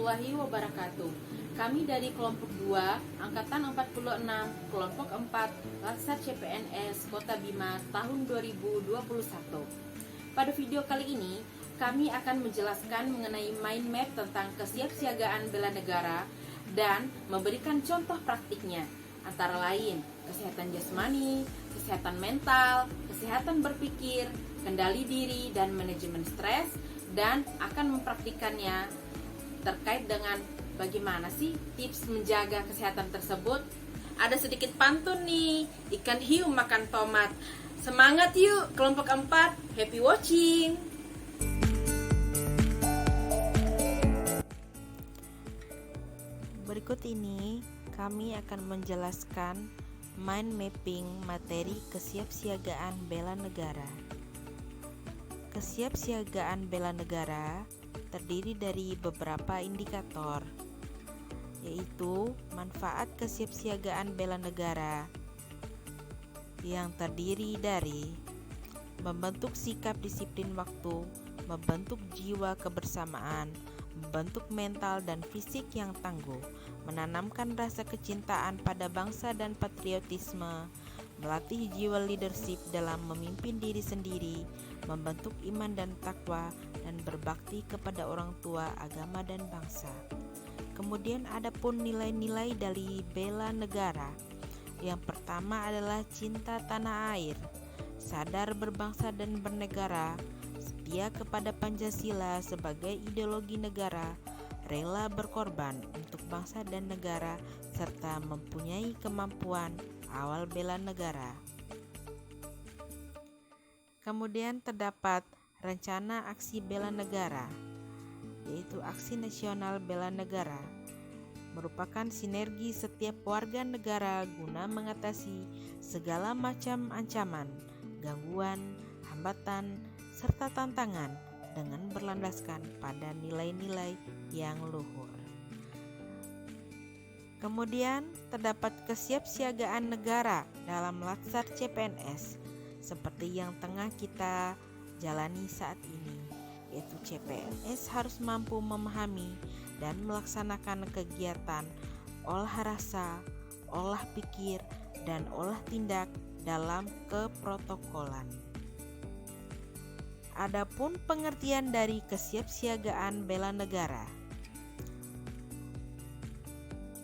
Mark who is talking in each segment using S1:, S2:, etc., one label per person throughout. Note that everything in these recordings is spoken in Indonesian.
S1: warahmatullahi wabarakatuh. Kami dari kelompok 2, angkatan 46, kelompok 4, Latsar CPNS Kota Bima tahun 2021. Pada video kali ini, kami akan menjelaskan mengenai mind map tentang kesiapsiagaan bela negara dan memberikan contoh praktiknya, antara lain kesehatan jasmani, kesehatan mental, kesehatan berpikir, kendali diri, dan manajemen stres, dan akan mempraktikannya terkait dengan bagaimana sih tips menjaga kesehatan tersebut. Ada sedikit pantun nih, ikan hiu makan tomat. Semangat yuk kelompok 4, happy watching.
S2: Berikut ini kami akan menjelaskan mind mapping materi kesiapsiagaan bela negara. Kesiapsiagaan bela negara terdiri dari beberapa indikator, yaitu manfaat kesiapsiagaan bela negara yang terdiri dari membentuk sikap disiplin waktu, membentuk jiwa kebersamaan, membentuk mental dan fisik yang tangguh, menanamkan rasa kecintaan pada bangsa dan patriotisme, melatih jiwa leadership dalam memimpin diri sendiri, membentuk iman dan takwa, dan berbakti kepada orang tua, agama, dan bangsa. Kemudian ada pun nilai-nilai dari bela negara. Yang pertama adalah cinta tanah air, sadar berbangsa dan bernegara, setia kepada Pancasila sebagai ideologi negara, rela berkorban untuk bangsa dan negara, serta mempunyai kemampuan awal bela negara. Kemudian terdapat rencana aksi bela negara, yaitu aksi nasional bela negara, merupakan sinergi setiap warga negara guna mengatasi segala macam ancaman, gangguan, hambatan, serta tantangan dengan berlandaskan pada nilai-nilai yang luhur. Kemudian terdapat kesiapsiagaan negara dalam Latsar CPNS seperti yang tengah kita jalani saat ini, yaitu CPNS harus mampu memahami dan melaksanakan kegiatan olah rasa, olah pikir, dan olah tindak dalam keprotokolan. Adapun pengertian dari kesiapsiagaan bela negara.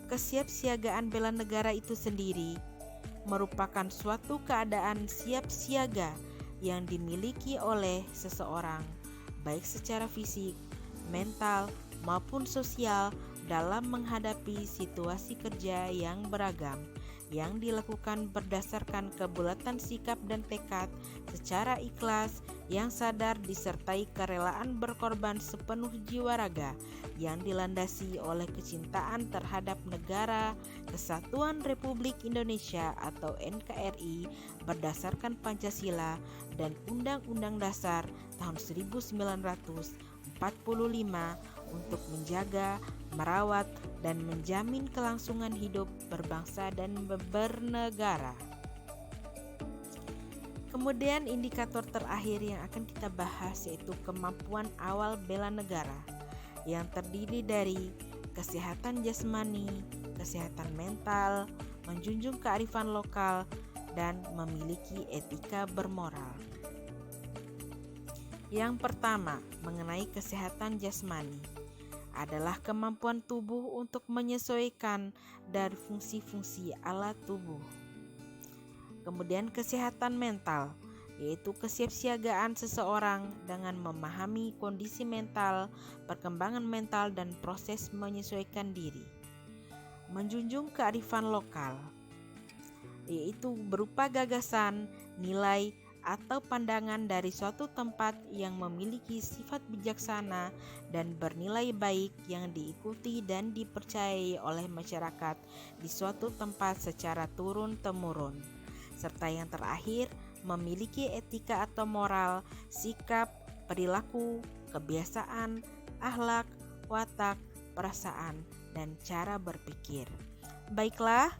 S2: Kesiapsiagaan bela negara itu sendiri merupakan suatu keadaan siap siaga yang dimiliki oleh seseorang, baik secara fisik, mental, maupun sosial dalam menghadapi situasi kerja yang beragam, yang dilakukan berdasarkan kebulatan sikap dan tekad secara ikhlas, yang sadar disertai kerelaan berkorban sepenuh jiwa raga, yang dilandasi oleh kecintaan terhadap negara, Kesatuan Republik Indonesia atau NKRI berdasarkan Pancasila dan Undang-Undang Dasar tahun 1945 untuk menjaga, merawat, dan menjamin kelangsungan hidup berbangsa dan bernegara. Kemudian indikator terakhir yang akan kita bahas yaitu kemampuan awal bela negara yang terdiri dari kesehatan jasmani, kesehatan mental, menjunjung kearifan lokal, dan memiliki etika bermoral. Yang pertama, mengenai kesehatan jasmani adalah kemampuan tubuh untuk menyesuaikan dari fungsi-fungsi alat tubuh. Kemudian kesehatan mental, yaitu kesiapsiagaan seseorang dengan memahami kondisi mental, perkembangan mental, dan proses menyesuaikan diri. Menjunjung kearifan lokal, yaitu berupa gagasan, nilai, atau pandangan dari suatu tempat yang memiliki sifat bijaksana dan bernilai baik yang diikuti dan dipercayai oleh masyarakat di suatu tempat secara turun-temurun. Serta yang terakhir, memiliki etika atau moral, sikap, perilaku, kebiasaan, akhlak, watak, perasaan, dan cara berpikir. Baiklah,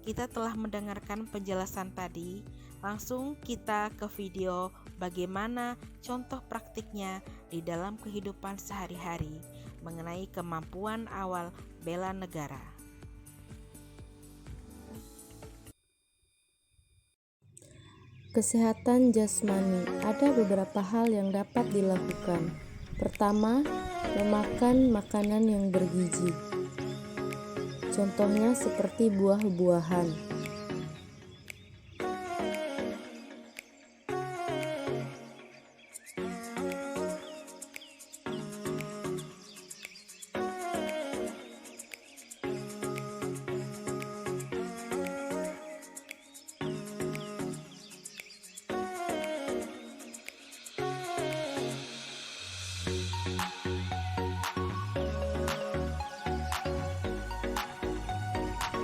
S2: kita telah mendengarkan penjelasan tadi. Langsung kita ke video bagaimana contoh praktiknya di dalam kehidupan sehari-hari. mengenai kemampuan awal bela negara.
S3: Kesehatan jasmani, ada beberapa hal yang dapat dilakukan. Pertama, memakan makanan yang bergizi. Contohnya seperti buah-buahan.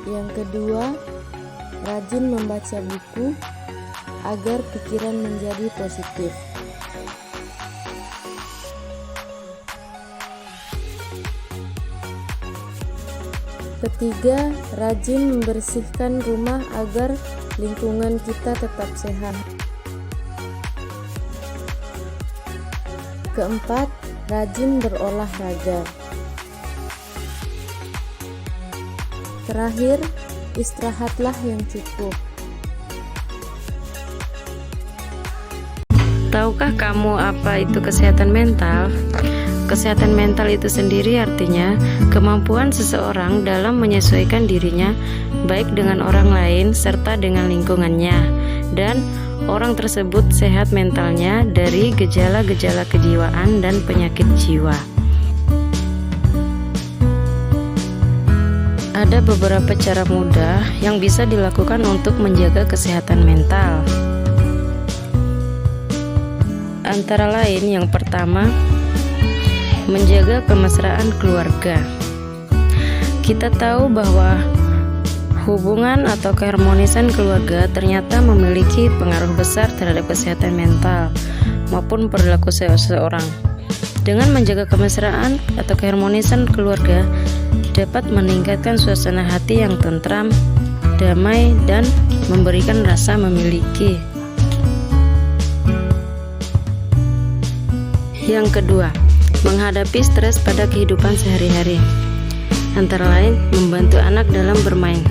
S3: Yang kedua, rajin membaca buku agar pikiran menjadi positif. Ketiga, rajin membersihkan rumah agar lingkungan kita tetap sehat. Keempat, rajin berolahraga. Terakhir, istirahatlah yang cukup.
S4: Tahukah kamu apa itu kesehatan mental? Kesehatan mental itu sendiri artinya kemampuan seseorang dalam menyesuaikan dirinya baik dengan orang lain serta dengan lingkungannya, dan orang tersebut sehat mentalnya dari gejala-gejala kejiwaan dan penyakit jiwa. Ada beberapa cara mudah yang bisa dilakukan untuk menjaga kesehatan mental. Antara lain, yang pertama, menjaga kemesraan keluarga. Kita tahu bahwa hubungan atau keharmonisan keluarga ternyata memiliki pengaruh besar terhadap kesehatan mental maupun perilaku seseorang. Dengan menjaga kemesraan atau keharmonisan keluarga dapat meningkatkan suasana hati yang tentram, damai, dan memberikan rasa memiliki. Yang kedua, menghadapi stres pada kehidupan sehari-hari. Antara lain, membantu anak dalam bermain.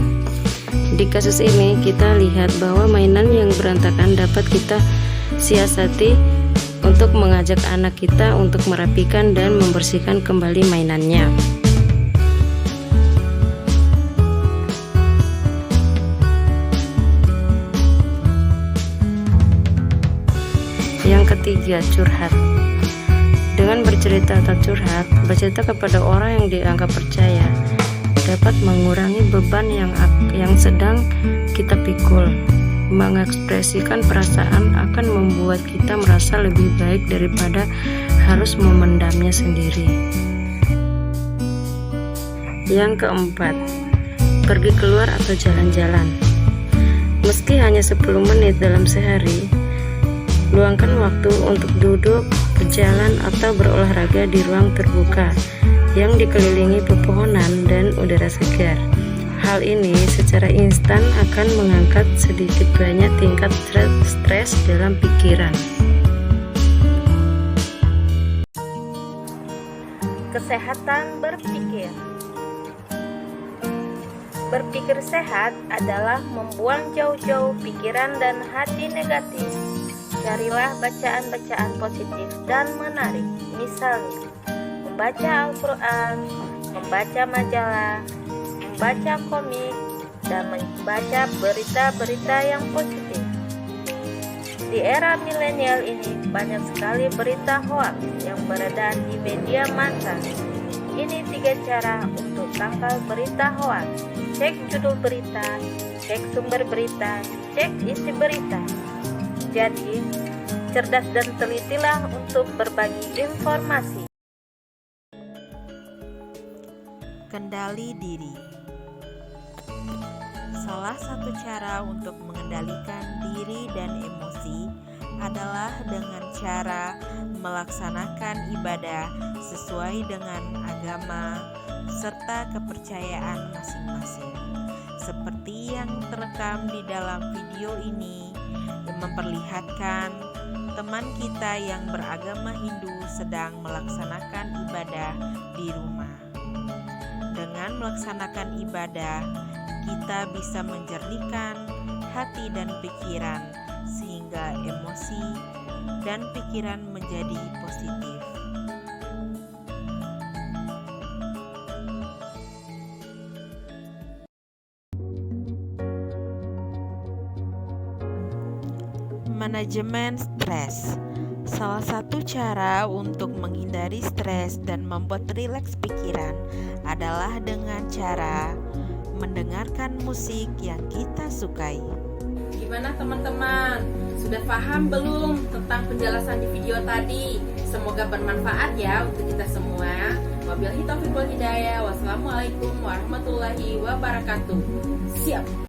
S4: Di kasus ini, kita lihat bahwa mainan yang berantakan dapat kita siasati untuk mengajak anak kita untuk merapikan dan membersihkan kembali mainannya. Yang ketiga, curhat. Dengan bercerita atau curhat, bercerita kepada orang yang dianggap percaya dapat mengurangi beban yang sedang kita pikul. Mengekspresikan perasaan akan membuat kita merasa lebih baik daripada harus memendamnya sendiri. Yang keempat, pergi keluar atau jalan-jalan. Meski hanya 10 menit dalam sehari, luangkan waktu untuk duduk, berjalan, atau berolahraga di ruang terbuka yang dikelilingi pepohonan dan udara segar. Hal ini secara instan akan mengangkat sedikit banyak tingkat stres dalam pikiran.
S5: Kesehatan berpikir. Berpikir sehat adalah membuang jauh-jauh pikiran dan hati negatif. Carilah bacaan-bacaan positif dan menarik, misalnya membaca Al-Quran, membaca majalah, membaca komik, dan membaca berita-berita yang positif. Di era milenial ini, banyak sekali berita hoax yang beredar di media massa. Ini 3 cara untuk tangkal berita hoax. Cek judul berita, cek sumber berita, cek isi berita. Jadi, cerdas dan telitilah untuk berbagi informasi.
S2: Kendali diri. Salah satu cara untuk mengendalikan diri dan emosi adalah dengan cara melaksanakan ibadah sesuai dengan agama serta kepercayaan masing-masing. Seperti yang terekam di dalam video ini, yang memperlihatkan teman-teman kita yang beragama Hindu sedang melaksanakan ibadah di rumah. Dengan melaksanakan ibadah, kita bisa menjernihkan hati dan pikiran sehingga emosi dan pikiran menjadi positif. Manajemen stres. Salah satu cara untuk menghindari stres dan membuat rileks pikiran adalah dengan cara mendengarkan musik yang kita sukai.
S1: Gimana teman-teman? Sudah paham belum tentang penjelasan di video tadi? Semoga bermanfaat ya untuk kita semua. Wabillahi taufiq wal hidayah. Wassalamualaikum warahmatullahi wabarakatuh. Siap.